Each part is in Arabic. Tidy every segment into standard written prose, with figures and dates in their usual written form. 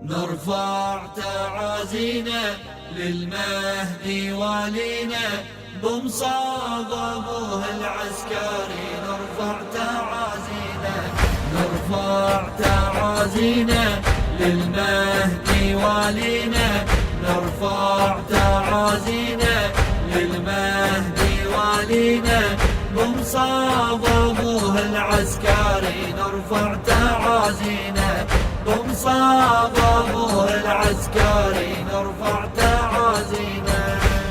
نرفع تعازينا للمهدي والينا بمصاب أبوه العسكري. نرفع تعازينا، نرفع تعازينا للمهدي والينا، نرفع تعازينا للمهدي والينا بمصاب أبوه العسكري. نرفع تعازينا بمصاب أبوه العسكري، نرفع تعازينا.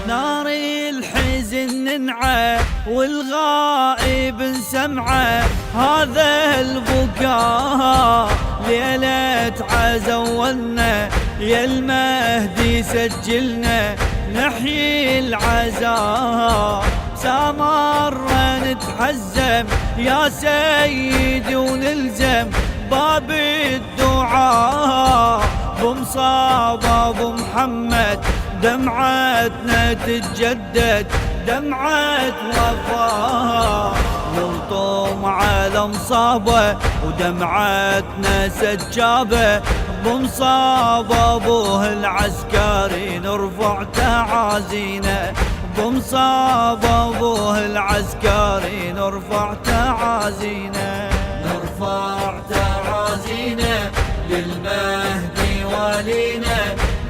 نار الحزن ننعى والغائب نسمعه، هذا البكاء ليلة عزولنا يا المهدي سجلنا، نحيي العزاء سامرنا نتحزم يا سيدي ونلزم باب الدعاء بمصاب ابو محمد. دمعتنا تتجدد دمعة وفاء، نلطم على مصابه ودمعتنا سجابه بمصاب ابوه العسكري. نرفع تعازينا بمصاب ابوه العسكري، نرفع تعازينا. نرفع تعازينا للمهدي والينا،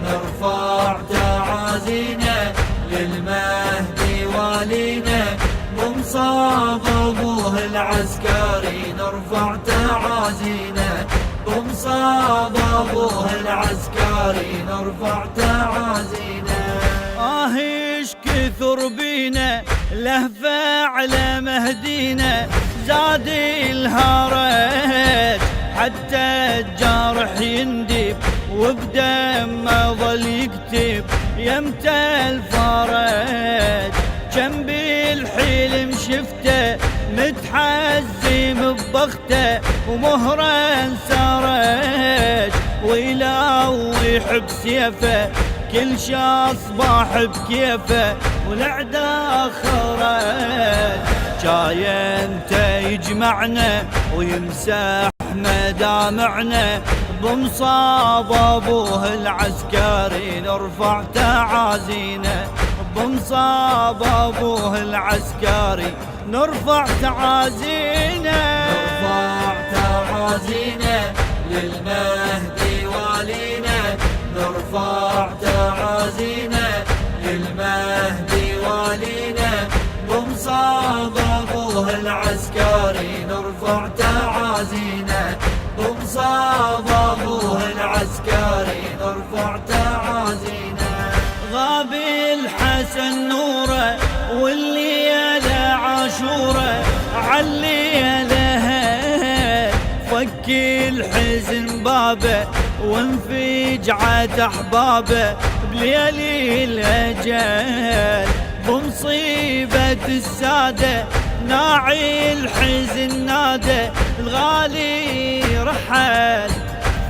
نرفع تعازينا للمهدي والينا بمصاب أبوه العسكري. نرفع تعازينا بمصاب أبوه العسكري، نرفع تعازينا. ايش كثر بينا لهفة على مهدينا، زاد الهرج حتى الجرح يندب وبدمه ظل يكتب يمتى الفرج. كم بالحلم شفته متحزم ببخته ومهره انسرج، ويلوح بسيفه كل شاصباح بكيفه والعدا خرج. جاي انت يجمعنا ويمسح مدامعنا بمصاب ابوه العسكري. نرفع تعازينا بمصاب ابوه العسكري، نرفع تعازينا. نرفع تعازينا للمهدي والينا، نرفع تعازينا للمهدي والينا بمصاب أبوه العسكري. نرفع تعازينا بمصاب أبوه العسكري، نرفع تعازينا. غاب الحسن نوره والليلة عاشوره عليلها، فك الحزن بابه وانفجعت احبابه بليل الاجل بمصيبة السادة. ناعي الحزن نادى الغالي رحل،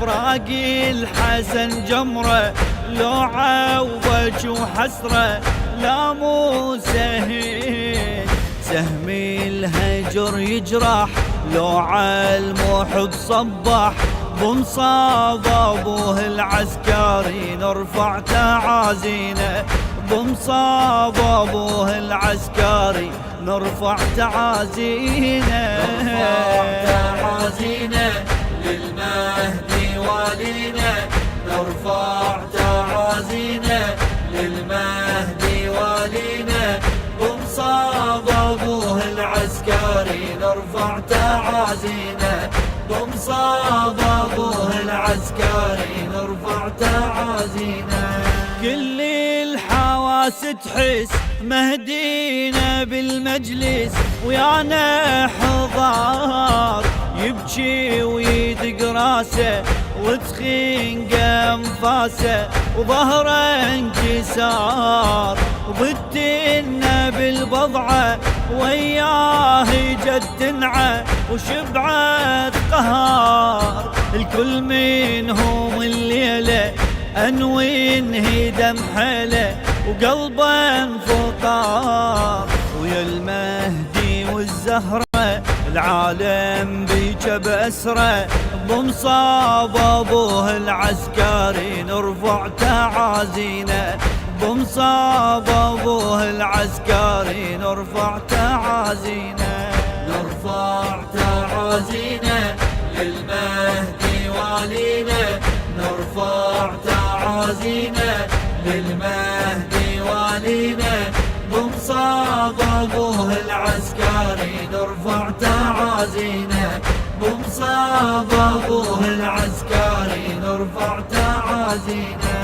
فراق الحسن جمره لوعة ووجه وحسرة لا مو سهل. سهم الهجر يجرح لوعة المحب صبح بمصاب ابوه العسكري. نرفع تعازينا بمصاب ابوه العسكري، نرفع تعازينا. نرفع تعازينا للمهدي والينا، نرفع تعازينا للمهدي والينا بمصاب أبوه العسكري. نرفع تعازينا بمصاب أبوه العسكري، نرفع تعازينا. كل الحواس تحس مهدينا بالمجلس ويانا حضار، يبكي ويدق راسه وتخنق انفاسه وظهره انكسار، وبتنا بالبضعه وياه جد تنعى وشبعت قهار. الكل منهم الليله انوي انهدم حاله وقلبه انفطار، ويا المهدي والزهره العالم بيك بأسره بمصاب ابوه العسكري نرفع تعازينا بمصاب ابوه العسكري نرفع تعازينا نرفع تعازينا للمهدي والينا نرفع تعازينا للمهدي والينا بمصاب ابوه العسكري نرفع تعازينا بمصاب ابوه العسكري نرفع تعازينا